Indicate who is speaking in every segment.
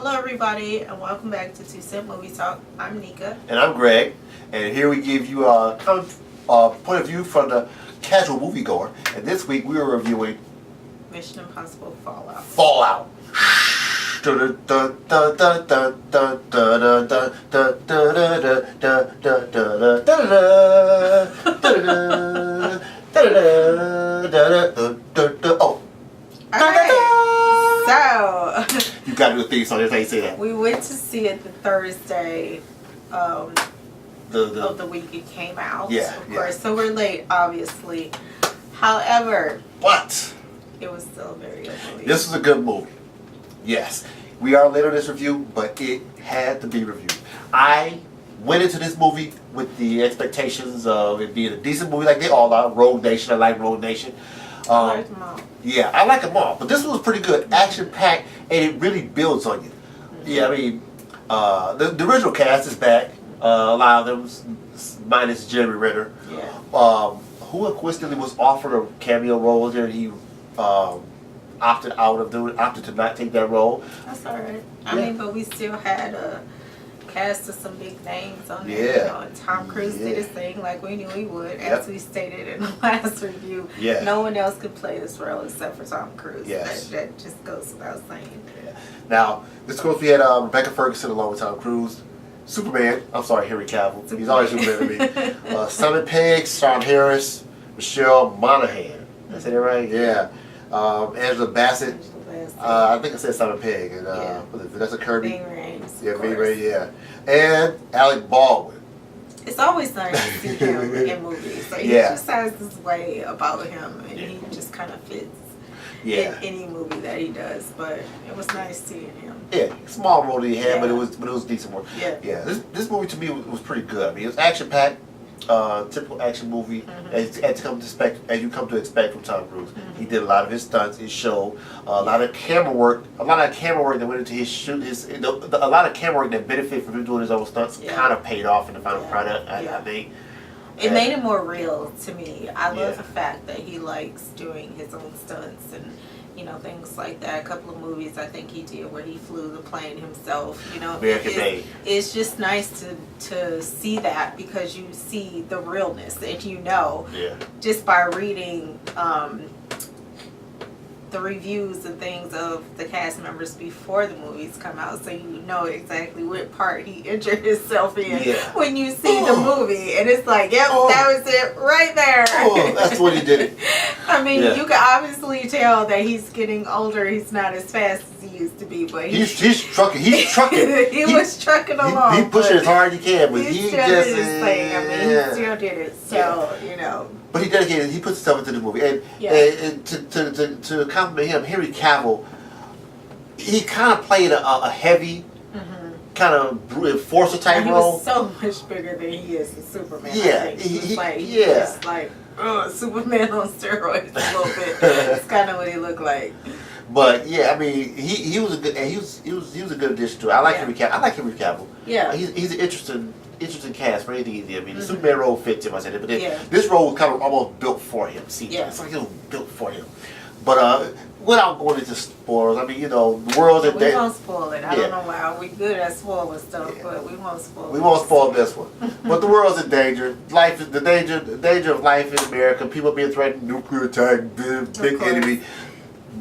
Speaker 1: Hello everybody and welcome back to 2 Cent Movie Talk. I'm Nika.
Speaker 2: And I'm Greg. And here we give you a point of view from the casual moviegoer. And this week we are reviewing
Speaker 1: Mission Impossible Fallout.
Speaker 2: Fallout. Oh.
Speaker 1: Alright, so
Speaker 2: you gotta do the theme song, that's how you say that.
Speaker 1: we went to see it the Thursday of the week it came out.
Speaker 2: Yeah,
Speaker 1: of course. So we're late, obviously. However,
Speaker 2: But
Speaker 1: it was still a very good movie.
Speaker 2: this was a good movie. Yes. We are late on this review, but it had to be reviewed. I went into this movie with the expectations of it being a decent movie like they all are. Rogue Nation, I like Rogue Nation.
Speaker 1: I liked them all.
Speaker 2: Yeah, I like them all. But this one was pretty good. Action-packed, and it really builds on you. Yeah, I mean, the original cast is back. A lot of them, minus Jeremy Renner.
Speaker 1: Yeah.
Speaker 2: Who coincidentally was offered a cameo role here, and he opted to not take that role.
Speaker 1: That's alright. I mean, but we still had a cast of some big names on there.
Speaker 2: Yeah.
Speaker 1: You know, and Tom Cruise did his thing like we knew he would.
Speaker 2: Yep.
Speaker 1: As we stated in the last review,
Speaker 2: Yeah.
Speaker 1: no one else could play this role except for Tom Cruise.
Speaker 2: Yes.
Speaker 1: That just goes without saying.
Speaker 2: Yeah. Now, this course we had Rebecca Ferguson along with Tom Cruise. Superman, I'm sorry, Henry Cavill. He's always Superman to me. Simon Pegg, Sean Harris, Michelle Monaghan. Did I say that right? Yeah. Angela Bassett. I think I said Simon Pegg. And Vanessa Kirby.
Speaker 1: Ving Rhames.
Speaker 2: Yeah, Ving Rhames, yeah. And Alec Baldwin.
Speaker 1: It's always nice to see him in movies. Like, he just has this way about him, and he just kind of fits in any movie that he does. But it was nice seeing him.
Speaker 2: Yeah, small role that he had, but it was decent work.
Speaker 1: Yeah.
Speaker 2: Yeah. This movie to me was pretty good. I mean, it was action packed, typical action movie as you come to expect from Tom Cruise. He did a lot of his stunts. His show, a lot of camera work that went into his shoot. A lot of camera work that benefited from him doing his own stunts kind of paid off in the final product. I think.
Speaker 1: It made it more real to me. I love the fact that he likes doing his own stunts and, you know, things like that. A couple of movies I think he did where he flew the plane himself. You know, it's just nice to see that because you see the realness and you know just by reading the reviews and things of the cast members before the movies come out, so you know exactly what part he injured himself in when you see the movie, and it's like, yep, that was it right there.
Speaker 2: That's what he did.
Speaker 1: I mean, you can obviously tell that he's getting older. He's not as fast as he used to be, but he's trucking. He's trucking. he was trucking along.
Speaker 2: He pushed as hard as he can, but he
Speaker 1: still
Speaker 2: just
Speaker 1: did his thing. I mean, he still did it. So you know.
Speaker 2: But he dedicated. He put himself into the movie, and to compliment him, Henry Cavill, he kind of played a heavy, kind of enforcer type role.
Speaker 1: He was so much bigger than he is in Superman.
Speaker 2: Yeah,
Speaker 1: he was like Superman on steroids a little bit. That's kind of what he looked like.
Speaker 2: But yeah, I mean, he was a good, and he was a good addition to it. I like Henry Cavill. I like Henry Cavill.
Speaker 1: Yeah,
Speaker 2: he's an interesting cast for anything he did. I mean, the Superman role fits him. I said it, but this role was kind of almost built for him. See, it's like it was built for him. But without going into spoilers, I mean, you know, the world that
Speaker 1: we won't spoil it. I don't know why we good at spoiling stuff, but we won't spoil.
Speaker 2: We won't spoil this one. But the world's in danger. Life is the danger of life in America. People being threatened, nuclear attack, big enemy.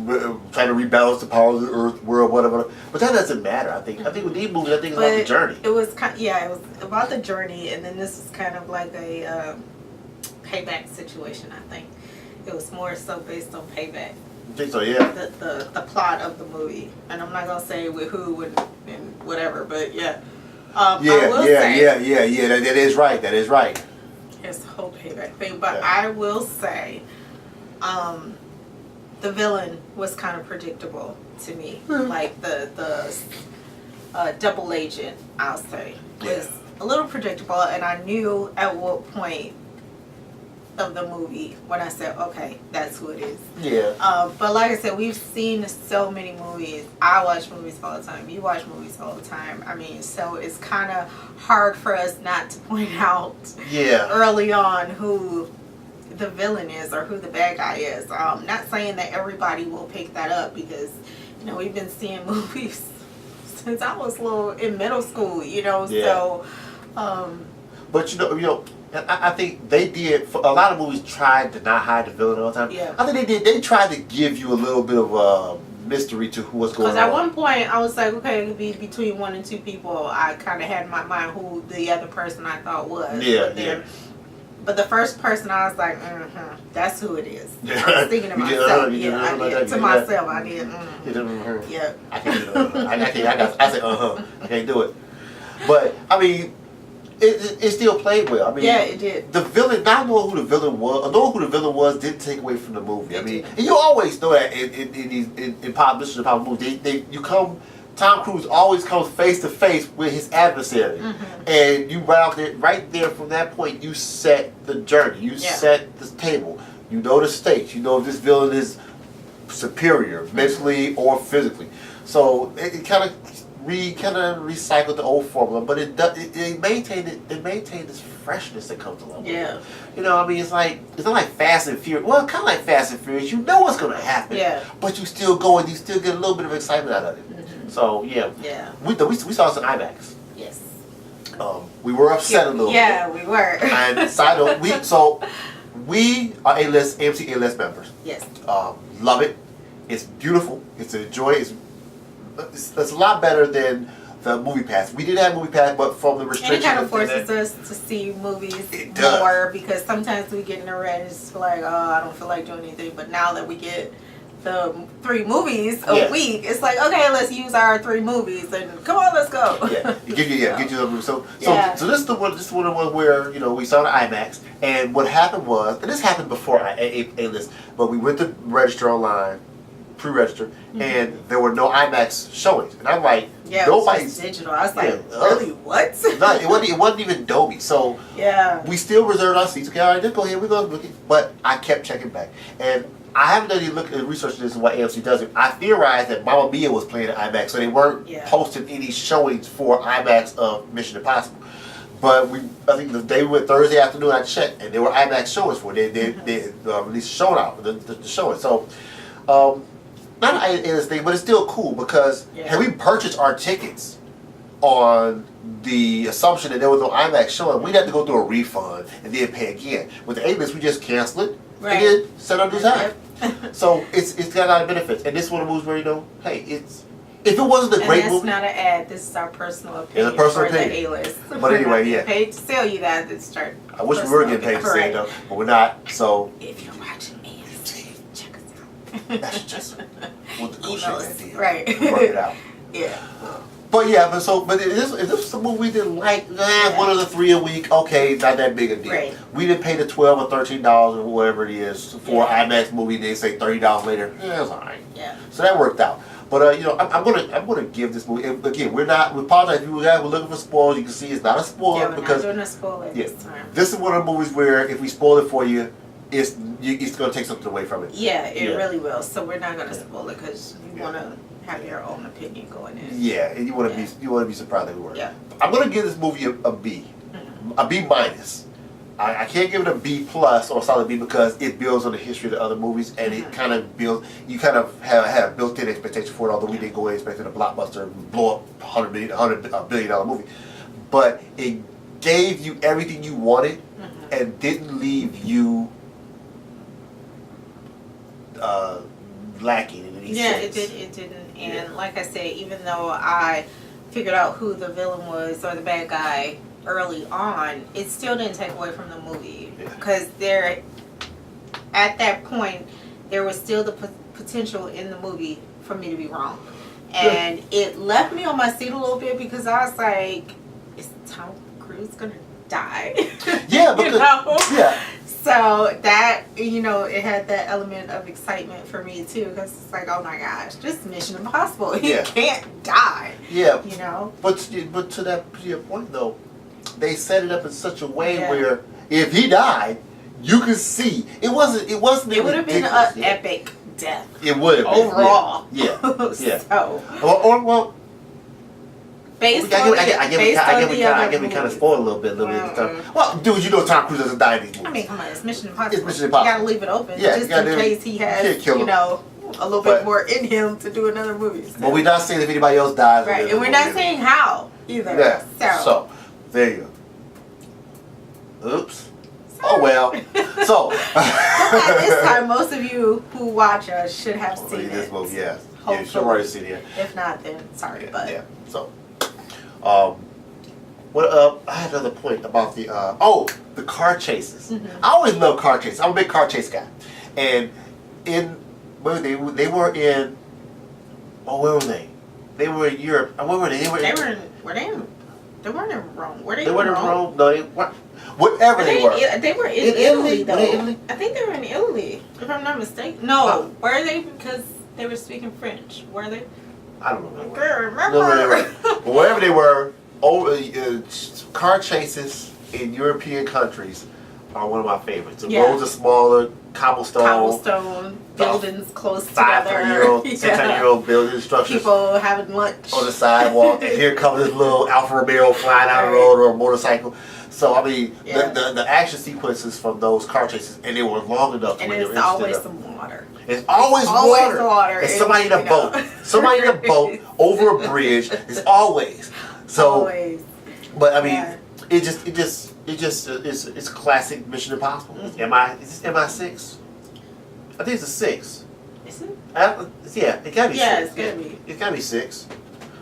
Speaker 2: Trying to rebalance the power of the earth, world, whatever. But that doesn't matter. I think with these movies, I think it's about the journey.
Speaker 1: It was it was about the journey, and then this is kind of like a payback situation. I think it was more so based on payback.
Speaker 2: I think so, yeah.
Speaker 1: The plot of the movie, and I'm not gonna say with who and whatever, but I will say,
Speaker 2: That is right. That is right.
Speaker 1: It's the whole payback thing, but I will say, the villain was kind of predictable to me. Like the double agent, I'll say, was a little predictable, and I knew at what point of the movie when I said, okay, that's who it is.
Speaker 2: Yeah.
Speaker 1: But like I said, we've seen so many movies. I watch movies all the time. You watch movies all the time. I mean, so it's kind of hard for us not to point out early on who the villain is or who the bad guy is. Not saying that everybody will pick that up because, you know, we've been seeing movies since I was in middle school,
Speaker 2: Yeah.
Speaker 1: so.
Speaker 2: But I think they did. A lot of movies tried to not hide the villain all the time.
Speaker 1: Yeah.
Speaker 2: I think they did. They tried to give you a little bit of a mystery to what's going on.
Speaker 1: Because at one point I was like, okay, it could be between 1 and 2 people. I kind of had in my mind who the other person I thought was.
Speaker 2: Yeah,
Speaker 1: But the first person I was like, that's who it is.
Speaker 2: Yeah.
Speaker 1: I was thinking to myself. To myself, I did. Yeah.
Speaker 2: I can't do it. I said, I can't do it. But I mean, it still played well. I mean,
Speaker 1: yeah, it did.
Speaker 2: The villain, not knowing who the villain was, or knowing who the villain was, didn't take away from the movie. I mean, and you always know that in pop Mission Impossible movies, Tom Cruise always comes face to face with his adversary, and you right there from that point, you set the journey, you set the table, you know the stakes, you know if this villain is superior mentally or physically. So it kind of recycled the old formula, but it maintained this freshness that comes along.
Speaker 1: Yeah.
Speaker 2: I mean, it's not like Fast and Furious. Well, kind of like Fast and Furious. You know what's going to happen.
Speaker 1: Yeah.
Speaker 2: But you still go and you still get a little bit of excitement out of it. So yeah.
Speaker 1: Yeah.
Speaker 2: We saw some IMAX.
Speaker 1: Yes.
Speaker 2: We were upset a little bit.
Speaker 1: Yeah, we were.
Speaker 2: And side note, we are A-list, AMC A-list members.
Speaker 1: Yes.
Speaker 2: Love it. It's beautiful. It's a joy. It's a lot better than the Movie Pass. We did have Movie Pass, but from the restrictions.
Speaker 1: And it kind of forces us to see movies more because sometimes we get in a rut and it's like, oh, I don't feel like doing anything. But now that we get the 3 movies a week, it's like, okay, let's use our 3 movies and come on, let's go.
Speaker 2: Yeah, get you so this is the one. This is one of the ones where we saw the IMAX, and what happened was, and this happened before A-list, but we went to register online. Pre-register, and there were no IMAX showings, and I'm like, nobody's
Speaker 1: digital. I was like, really, what?
Speaker 2: No, it wasn't even Dolby. So we still reserved our seats. Okay, all right, just go ahead. We're gonna look it, but I kept checking back, and I haven't done any research on this and what AMC does it. I theorized that Mamma Mia was playing at IMAX, so they weren't posting any showings for IMAX of Mission Impossible. But I think the day we went Thursday afternoon, I checked, and there were IMAX showings for it. They released showing out the showing. So. Not an A-list thing, but it's still cool because had we purchased our tickets on the assumption that there was no IMAX showing, we'd have to go through a refund and then pay again. With the A-list, we just cancel it and then set up new time. So it's got a lot of benefits. And this one of the movies where hey, if it wasn't a great movie.
Speaker 1: It's not an ad. This is our personal opinion.
Speaker 2: It's a personal
Speaker 1: for
Speaker 2: opinion.
Speaker 1: The A-list.
Speaker 2: But anyway,
Speaker 1: we're not paid to sell you that. It's start.
Speaker 2: I wish we were getting paid to say it though, but we're not. So
Speaker 1: if you're watching AMC, check us out.
Speaker 2: That's just we'll negotiate that deal.
Speaker 1: Right.
Speaker 2: We'll work it out.
Speaker 1: Yeah.
Speaker 2: But if this was a movie we didn't like, one of the 3 a week, okay, not that big a deal.
Speaker 1: Right.
Speaker 2: We didn't pay the $12 or $13 or whatever it is for an IMAX movie. They say $30 later. It's all right.
Speaker 1: Yeah.
Speaker 2: So that worked out. But I'm gonna give this movie again. We apologize if you guys were looking for spoilers. You can see it's not a spoiler
Speaker 1: Yeah, we're
Speaker 2: because
Speaker 1: not doing a spoiler this time.
Speaker 2: This is one of the movies where if we spoil it for you, it's gonna take something away from it.
Speaker 1: Yeah, it really will. So we're not gonna spoil it because you want to have your own opinion going in.
Speaker 2: Yeah, and you want to be surprised that we were.
Speaker 1: Yeah.
Speaker 2: I'm gonna give this movie a B, a B minus. I can't give it a B plus or a solid B because it builds on the history of the other movies and it kind of builds. You kind of have a built-in expectation for it, although we didn't go in expecting a blockbuster blow up $100 billion movie, but it gave you everything you wanted and didn't leave you lacking in any sense.
Speaker 1: It didn't. And like I said, even though I figured out who the villain was or the bad guy early on, it still didn't take away from the movie because at that point there was still the potential in the movie for me to be wrong, and it left me on my seat a little bit because I was like, is Tom Cruise gonna die?
Speaker 2: Yeah, because
Speaker 1: so that it had that element of excitement for me too because it's like, oh my gosh, this is Mission Impossible. He can't die.
Speaker 2: Yeah. But to your point though, they set it up in such a way where if he died, you could see it wasn't. It would have
Speaker 1: been an epic death.
Speaker 2: It would have
Speaker 1: overall.
Speaker 2: Yeah.
Speaker 1: So.
Speaker 2: Well.
Speaker 1: Based
Speaker 2: I get me kind of spoiled a little bit. Well, dude, Tom Cruise doesn't die in these movies.
Speaker 1: I mean, come on, it's Mission Impossible.
Speaker 2: It's Mission Impossible.
Speaker 1: You gotta leave it open,
Speaker 2: just
Speaker 1: in case he has, a little bit more in him to do another movie. So.
Speaker 2: But we're not saying if anybody else dies.
Speaker 1: Right, and we're not saying how either.
Speaker 2: Yeah. So there you go. Oops. Oh well. So
Speaker 1: by this time, most of you who watch us should have seen
Speaker 2: this
Speaker 1: it.
Speaker 2: movie, yeah.
Speaker 1: Hopefully.
Speaker 2: Yeah, you should already seen it.
Speaker 1: If not, then sorry, but
Speaker 2: yeah. So, I had another point about the the car chases. I always love car chases. I'm a big car chase guy, and they were in. Oh, where were they? They were in Europe. Where were they? They weren't
Speaker 1: in Rome. Were they?
Speaker 2: They weren't in
Speaker 1: Rome?
Speaker 2: Rome. No, they were. Whatever they were.
Speaker 1: They were in Italy, though. I think they were in Italy, if I'm not mistaken. No, were they? Because they were speaking French. Were they?
Speaker 2: I don't know.
Speaker 1: I can't remember.
Speaker 2: No, but wherever they were, car chases in European countries are one of my favorites. The roads are smaller, cobblestone buildings close together. 600-year-old building structures.
Speaker 1: People having lunch
Speaker 2: on the sidewalk, and here comes this little Alfa Romeo flying down the road or a motorcycle. So I mean, the action sequences from those car chases, and they were long enough.
Speaker 1: And it's always some water.
Speaker 2: It's always water. It's somebody in a boat. Somebody in a boat over a bridge. It's always. So,
Speaker 1: always.
Speaker 2: But I mean, it's classic Mission Impossible. Is this MI6? I think it's a 6.
Speaker 1: Is it?
Speaker 2: Yeah, it gotta be 6.
Speaker 1: Yeah, it's gotta be.
Speaker 2: It's gotta be 6.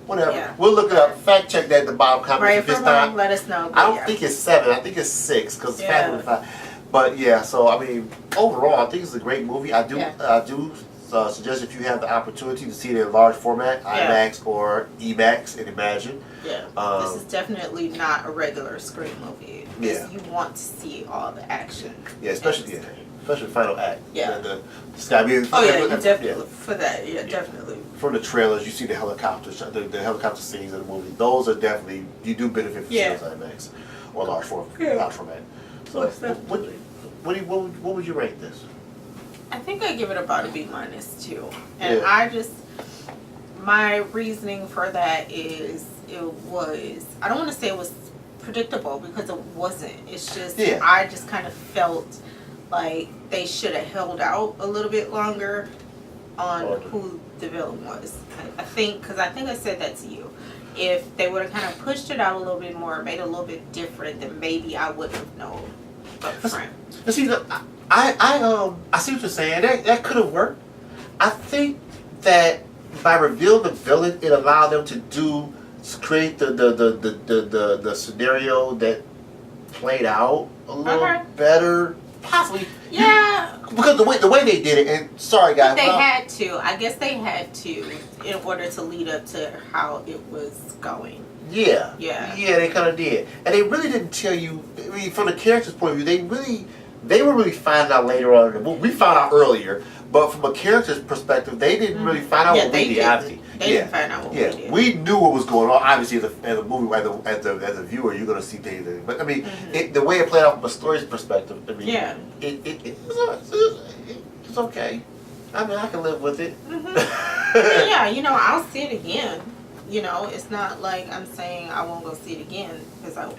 Speaker 2: Whatever.
Speaker 1: Yeah.
Speaker 2: We'll look it up. Fact check that in the bottom comments.
Speaker 1: Right,
Speaker 2: if it's
Speaker 1: not, let us know.
Speaker 2: I don't think it's 7. I think it's 6 because it's faster than 5. But yeah, so I mean, overall, I think it's a great movie. I do suggest if you have the opportunity to see it in large format, IMAX or EMAX and Imagine.
Speaker 1: Yeah, this is definitely not a regular screen movie. You want to see all the action.
Speaker 2: Yeah, especially the final act.
Speaker 1: Yeah.
Speaker 2: Definitely.
Speaker 1: For that, definitely.
Speaker 2: From the trailers, you see the helicopters, the helicopter scenes in the movie. Those are definitely, you do benefit from seeing IMAX or large format. So, what would you rate this?
Speaker 1: I think I give it about a B- too. And I my reasoning for that is I don't want to say it was predictable because it wasn't. It's just, I just kind of felt like they should have held out a little bit longer on who the villain was. I think I said that to you. If they would have kind of pushed it out a little bit more, made it a little bit different, then maybe I wouldn't have known up front.
Speaker 2: See, I see what you're saying. That could have worked. I think that by revealing the villain, it allowed them to create the scenario that played out a little better, possibly.
Speaker 1: Yeah.
Speaker 2: Because the way they did it, and sorry guys,
Speaker 1: but had to. I guess they had to in order to lead up to how it was going.
Speaker 2: Yeah, they kind of did, and they really didn't tell you. I mean, from the character's point of view, they were really finding out later on in the movie. We found out earlier, but from a character's perspective, they didn't really find out what we did. They didn't find out what we did. We knew what was going on. Obviously, as a movie, as a viewer, you're going to see things. But I mean, the way it played out from a story's perspective, I mean, it's okay. I mean, I can live with it. I'll see it again. It's not like I'm saying I won't go see it again because I would.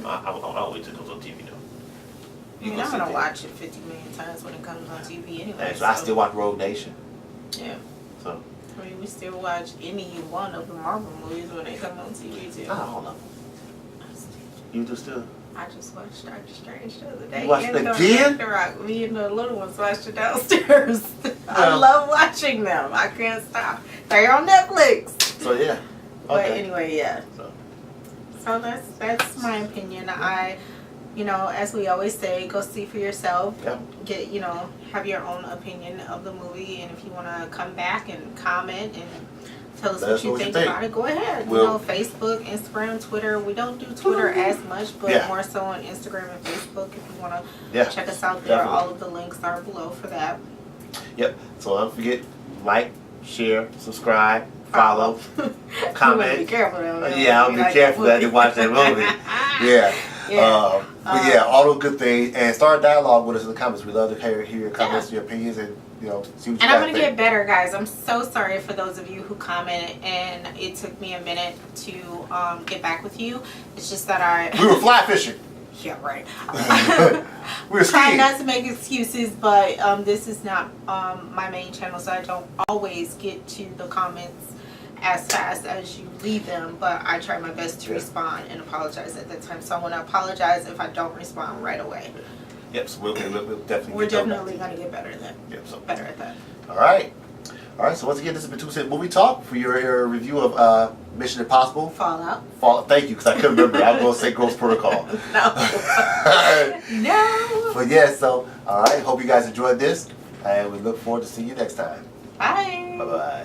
Speaker 2: I'll wait till it goes on TV though.
Speaker 1: I mean, I'm gonna watch it 50 million times when it comes on TV anyway.
Speaker 2: So I still watch Rogue Nation.
Speaker 1: Yeah.
Speaker 2: So.
Speaker 1: I mean, we still watch any one of the Marvel movies when they come on TV too.
Speaker 2: All of them. You do still?
Speaker 1: I just watched Doctor Strange the other day.
Speaker 2: You watched it again?
Speaker 1: Me and the little ones watched it downstairs. I love watching them. I can't stop. They're on Netflix.
Speaker 2: So yeah. Okay.
Speaker 1: But anyway, So that's my opinion. As we always say, go see for yourself.
Speaker 2: Yeah.
Speaker 1: Get, have your own opinion of the movie, and if you want to come back and comment and tell us what you think about it, go ahead. Facebook, Instagram, Twitter. We don't do Twitter as much, but more so on Instagram and Facebook. If you want to check us out there, all of the links are below for that.
Speaker 2: Yep. So don't forget, like, share, subscribe, follow, comment.
Speaker 1: Be careful though.
Speaker 2: I'll be careful. I didn't watch that movie. But all those good things, and start a dialogue with us in the comments. We love to hear your comments, your opinions, and see what you
Speaker 1: And I'm gonna get better, guys. I'm so sorry for those of you who commented, and it took me a minute to get back with you. It's just that
Speaker 2: we were fly fishing.
Speaker 1: Yeah, right.
Speaker 2: We were
Speaker 1: Try
Speaker 2: skiing.
Speaker 1: not to make excuses, but this is not my main channel, so I don't always get to the comments as fast as you leave them, but I try my best to respond and apologize at that time. So I want to apologize if I don't respond right away.
Speaker 2: Yep, so we'll definitely
Speaker 1: We're definitely going to get better at that.
Speaker 2: Yep, so.
Speaker 1: Better at that.
Speaker 2: All right. So once again, this has been 2 Cent Movie Talk for your review of Mission Impossible.
Speaker 1: Fallout.
Speaker 2: Thank you, because I couldn't remember. I was going to say Ghost Protocol.
Speaker 1: No. No.
Speaker 2: But yeah, so, all right. Hope you guys enjoyed this, and we look forward to seeing you next time.
Speaker 1: Bye.
Speaker 2: Bye-bye.